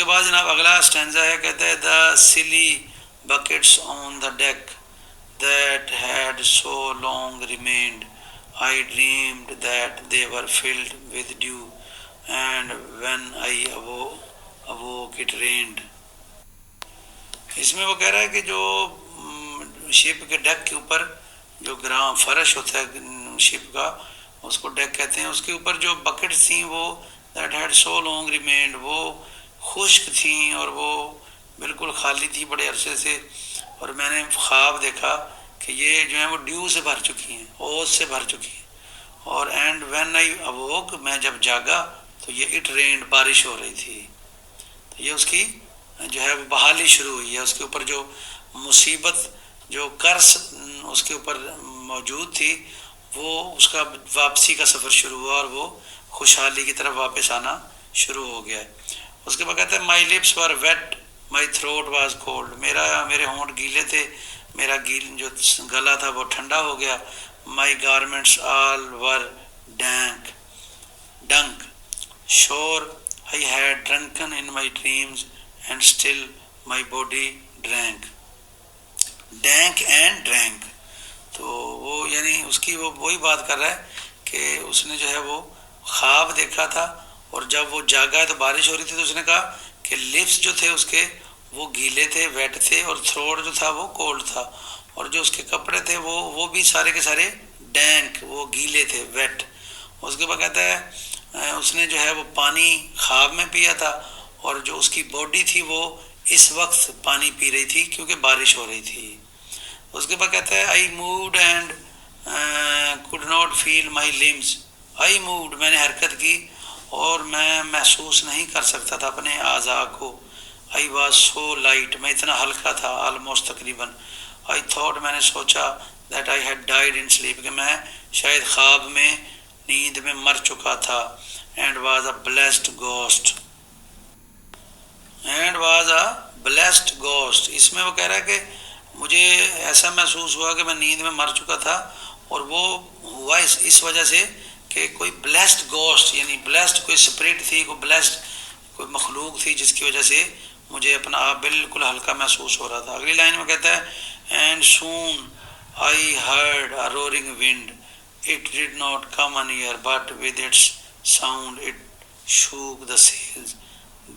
کے بعد جناب اگلا اسٹینزا ہے، کہتا ہے the silly buckets on the deck that had so long remained. I dreamed that they were filled with dew, and when I awoke it rained. اس میں وہ کہہ رہا ہے کہ جو شپ کے ڈیک کے اوپر جو گراؤنڈ فرش ہوتا ہے شپ کا، اس کو ڈیک کہتے ہیں، اس کے اوپر جو بکٹس تھیں وہ that had so long remained, وہ خشک تھیں اور وہ بالکل خالی تھی بڑے عرصے سے، اور میں نے خواب دیکھا کہ یہ جو ہیں وہ ڈیو سے بھر چکی ہیں، اوس سے بھر چکی ہیں، اور اینڈ وین آئی اووک، میں جب جاگا تو یہ اٹ رینڈ، بارش ہو رہی تھی. تو یہ اس کی جو ہے وہ بحالی شروع ہوئی ہے، اس کے اوپر جو مصیبت، جو قرض اس کے اوپر موجود تھی، وہ اس کا واپسی کا سفر شروع ہوا اور وہ خوشحالی کی طرف واپس آنا شروع ہو گیا ہے. اس کے بعد کہتے ہیں my lips were wet my throat was cold, میرے ہونٹ گیلے تھے، میرا جو گلا تھا وہ ٹھنڈا ہو گیا. مائی garments all were dank sure I had drunken in my dreams and still my body drank. Dank and drank, تو وہ یعنی اس کی وہ وہی بات کر رہا ہے کہ اس نے جو ہے وہ خواب دیکھا تھا، اور جب وہ جاگا ہے تو بارش ہو رہی تھی، تو اس نے کہا کہ لپس جو تھے اس کے وہ گیلے تھے، ویٹ تھے، اور تھروٹ جو تھا وہ کولڈ تھا، اور جو اس کے کپڑے تھے وہ بھی سارے کے سارے ڈینک، وہ گیلے تھے، ویٹ. اس کے بعد کہتا ہے اس نے جو ہے وہ پانی خواب میں پیا تھا، اور جو اس کی باڈی تھی وہ اس وقت پانی پی رہی تھی کیونکہ بارش ہو رہی تھی. اس کے بعد کہتا ہے آئی moved and could not feel my limbs. I moved، میں نے حرکت کی اور میں محسوس نہیں کر سکتا تھا اپنے اعضاء کو. I was so light، میں اتنا ہلکا تھا، almost تقریباً. I thought، میں نے سوچا that I had died in sleep، کہ میں شاید خواب میں نیند میں مر چکا تھا. and was a blessed ghost. اس میں وہ کہہ رہا ہے کہ مجھے ایسا محسوس ہوا کہ میں نیند میں مر چکا تھا، اور وہ ہوا اس وجہ سے کہ کوئی بلیسڈ گوسٹ، یعنی بلیسڈ کوئی اسپرٹ تھی، کوئی بلیسڈ کوئی مخلوق تھی، جس کی وجہ سے مجھے اپنا آپ بالکل ہلکا محسوس ہو رہا تھا. اگلی لائن میں کہتا ہے and soon I heard a roaring wind it did not come near but with its sound it shook the sails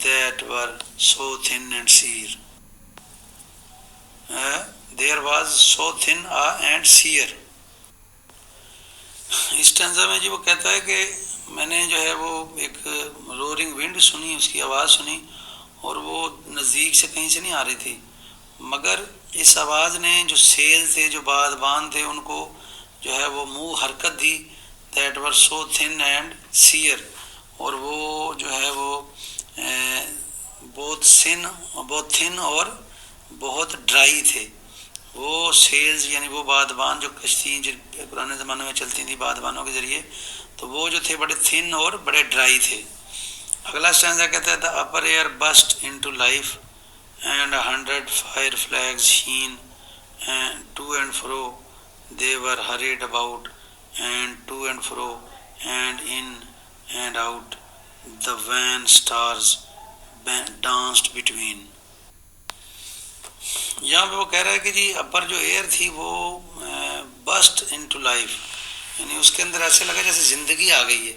that were so thin and sere. There was so thin and sere. اس ٹینزا میں جی وہ کہتا ہے کہ میں نے جو ہے وہ ایک رورنگ ونڈ سنی، اس کی آواز سنی، اور وہ نزدیک سے کہیں سے نہیں آ رہی تھی، مگر اس آواز نے جو سیل تھے، جو بادبان تھے، ان کو جو ہے وہ منہ حرکت دی. That were so thin and sere, اور وہ جو ہے وہ بہت تھن اور بہت ڈرائی تھے. وہ سیلز یعنی وہ بادبان جو کشتی جو پرانے زمانے میں چلتی تھیں بادبانوں کے ذریعے، تو وہ جو تھے بڑے تھن اور بڑے ڈرائی تھے. اگلا اسٹینزا کہتا ہے the upper air burst into life and 100 fire flags sheen to and fro they were hurried about and to and fro and in and out the wan stars danced between. یہاں پہ وہ کہہ رہا ہے کہ جی اپر جو ایئر تھی وہ بسٹ انٹو لائف، یعنی اس کے اندر ایسے لگا جیسے زندگی آ گئی ہے.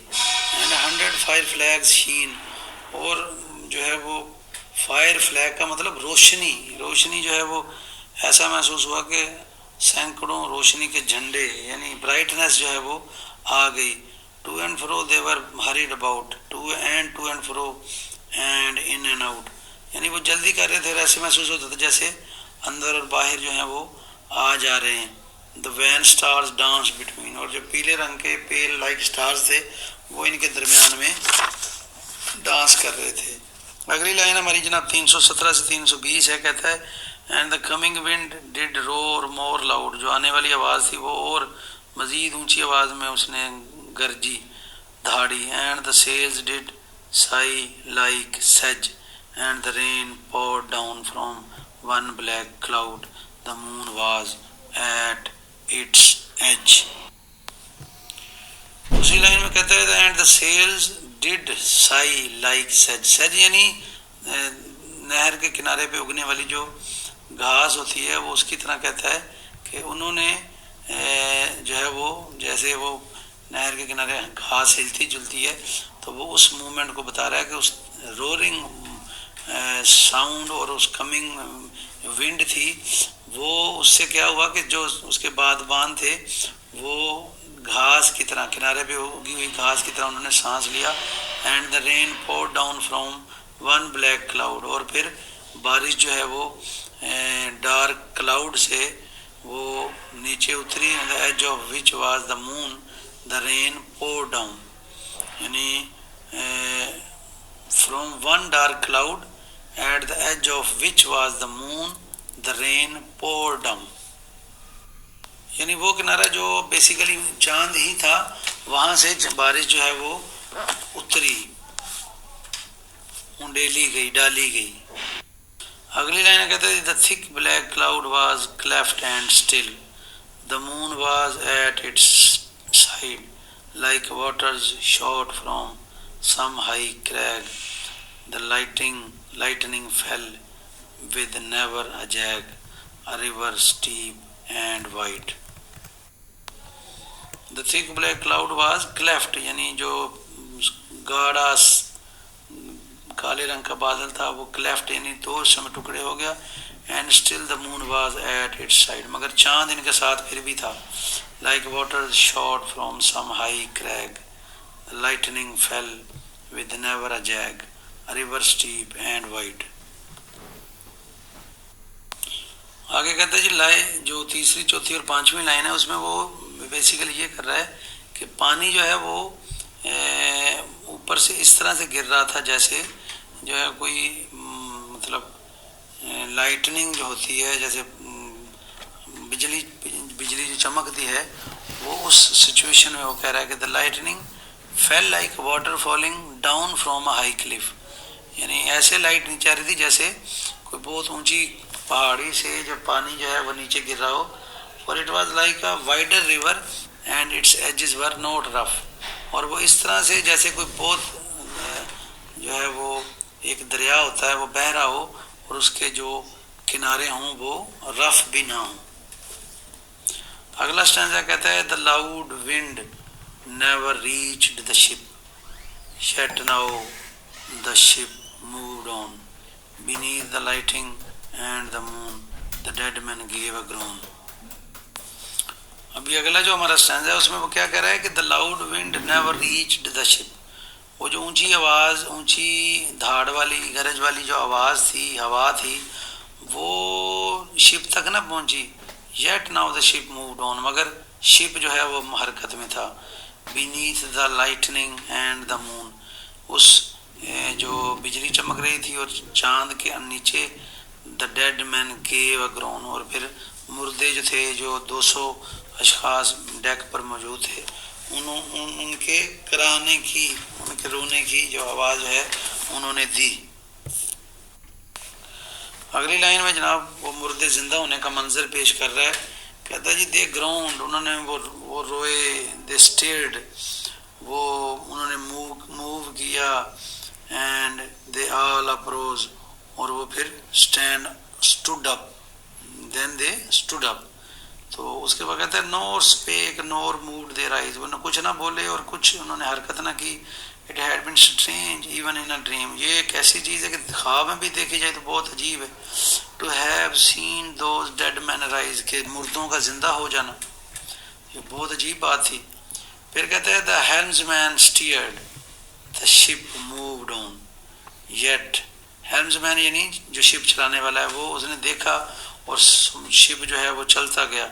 اینڈ 100 فائر فلیگز شین، اور جو ہے وہ فائر فلیگ کا مطلب روشنی جو ہے وہ ایسا محسوس ہوا کہ سینکڑوں روشنی کے جھنڈے، یعنی برائٹنس جو ہے وہ آ گئی. To and fro they were hurried about, to and fro and in and out, یعنی وہ جلدی کر رہے تھے، ایسے محسوس ہوتا تھا جیسے اندر اور باہر جو ہیں وہ آ جا رہے ہیں. دا وین اسٹارز ڈانس بٹوین، اور جو پیلے رنگ کے پیل لائک اسٹارز تھے وہ ان کے درمیان میں ڈانس کر رہے تھے. اگلی لائن ہماری جناب 317 سے 320 ہے. کہتا ہے اینڈ دا کمنگ ونڈ ڈڈ رور مور لاؤڈ، جو آنے والی آواز تھی وہ اور مزید اونچی آواز میں اس نے گرجی، دھاڑی. And the sales ڈڈ Sai like sage and the rain poured down from one black cloud the moon was at it's age. اسی لائن میں کہتا ہے and the sales ڈڈ Sai like سیج، سیج یعنی نہر کے کنارے پہ اگنے والی جو گھاس ہوتی ہے وہ اس کی طرح کہتا ہے کہ انہوں نے جو ہے وہ جیسے وہ نہر کے کنارے گھاس ہلتی جلتی ہے تو وہ اس موومنٹ کو بتا رہا ہے کہ اس رورنگ ساؤنڈ اور اس کمنگ ونڈ تھی وہ اس سے کیا ہوا کہ جو اس کے بادبان تھے وہ گھاس کی طرح کنارے پہ اگی ہوئی گھاس کی طرح انہوں نے سانس لیا. And the rain pour down from one black cloud, اور پھر بارش جو ہے وہ ڈارک کلاؤڈ سے وہ نیچے اتری. On the edge of which was the moon the rain pour down, یعنی from one dark cloud at the edge of which was the moon the rain pour down, یعنی وہ کنارہ جو بیسیکلی چاند ہی تھا وہاں سے بارش جو ہے وہ اتری, ڈالی گئی. اگلی لائن کہتے ہیں the thick black cloud was cleft and still, the moon was at its side, like waters shot from some high crag, the lightning fell with never a jag, a river steep and wide. The thick black cloud was cleft, یعنی جو گاڑا کالے رنگ کا بادل تھا وہ cleft یعنی دو حصوں میں ٹکڑے ہو گیا. And still the moon was at its side, مگر چاند ان کے ساتھ پھر بھی تھا. Like water shot from some high crag, lightning fell with never a jag, river steep and wide. آگے کہتے ہیں جی جو تیسری چوتھی اور پانچویں لائن ہے اس میں وہ بیسیکلی یہ کر رہا ہے کہ پانی جو ہے وہ اوپر سے اس طرح سے گر رہا تھا جیسے جو ہے کوئی مطلب لائٹننگ جو ہوتی ہے, جیسے بجلی جو چمکتی ہے وہ اس سچویشن میں وہ کہہ رہا ہے کہ the lightning fell like water falling down from a high cliff, یعنی ایسے لائٹ نیچے آ رہی تھی جیسے کوئی بہت اونچی پہاڑی سے جب پانی جو ہے وہ نیچے گر رہا ہو. اور it was like a wider river and its edges were not rough, اور وہ اس طرح سے جیسے کوئی بہت جو ہے وہ ایک دریا ہوتا ہے وہ بہہ رہا ہو اور اس کے جو کنارے ہوں وہ رف بھی نہ ہوں. اگلا سٹینزا کہتا ہے the loud wind never reached the ship, yet now the ship moved on beneath the lighting and the moon, the dead man gave a groan. ابھی اگلا جو ہمارا سٹینزا ہے اس میں وہ کیا کہہ رہا ہے کہ the loud wind never reached the ship, وہ جو اونچی آواز, اونچی دھاڑ والی گرج والی جو آواز تھی, ہوا تھی, وہ شپ تک نہ پہنچی. yet now the ship moved on, مگر شپ جو ہے وہ حرکت میں تھا. beneath the lightning and the moon, اس جو بجلی چمک رہی تھی اور چاند کے نیچے the dead man gave a groan, اور پھر مردے جو تھے جو 200 اشخاص ڈیک پر موجود تھے ان کے کرانے کی, ان کے رونے کی جو آواز ہے انہوں نے دی. اگلی لائن میں جناب وہ مردے زندہ ہونے کا منظر پیش کر رہا ہے. کہتا ہے جی دے گراؤنڈ, انہوں نے وہ روئے. دے اسٹیئرڈ, وہ انہوں نے موو کیا. اینڈ دے آل اپروز, اور وہ پھر اسٹوڈ اپ. دین دے اسٹوڈ اپ, تو اس کے بعد کہتا ہے nor speak nor moved their eyes, وہ کچھ نہ بولے اور کچھ انہوں نے حرکت نہ کی. It had been strange even in a dream, یہ ایک ایسی چیز ہے کہ خواب میں بھی دیکھی جائے تو بہت عجیب ہے. To have seen those dead men rise, کہ مردوں کا زندہ ہو جانا, یہ بہت عجیب بات تھی. پھر کہتا ہے دا ہیلمز مین اسٹیئرڈ دا شپ مووڈ آن, یٹ ہیلمز مین یعنی جو شپ چلانے والا ہے وہ اس نے دیکھا اور شپ جو ہے وہ چلتا گیا.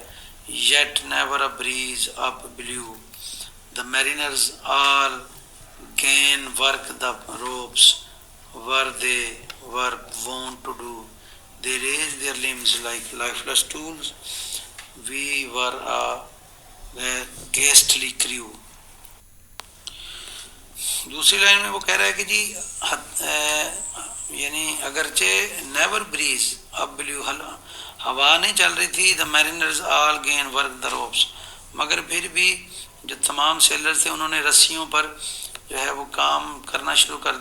Yet never a breeze up blew, the mariners all gain work the ropes were they were wont to do, they raised their limbs like lifeless tools, we were a ghastly crew. دوسری line میں وہ کہہ رہا ہے کہ جی یعنی اگرچہ never breeze اب بلیو, ہوا نہیں چل رہی تھی. دا mariners all gain work the ropes, مگر پھر بھی جو تمام سیلر تھے انہوں نے رسیوں پر جو ہے وہ کام کرنا شروع کر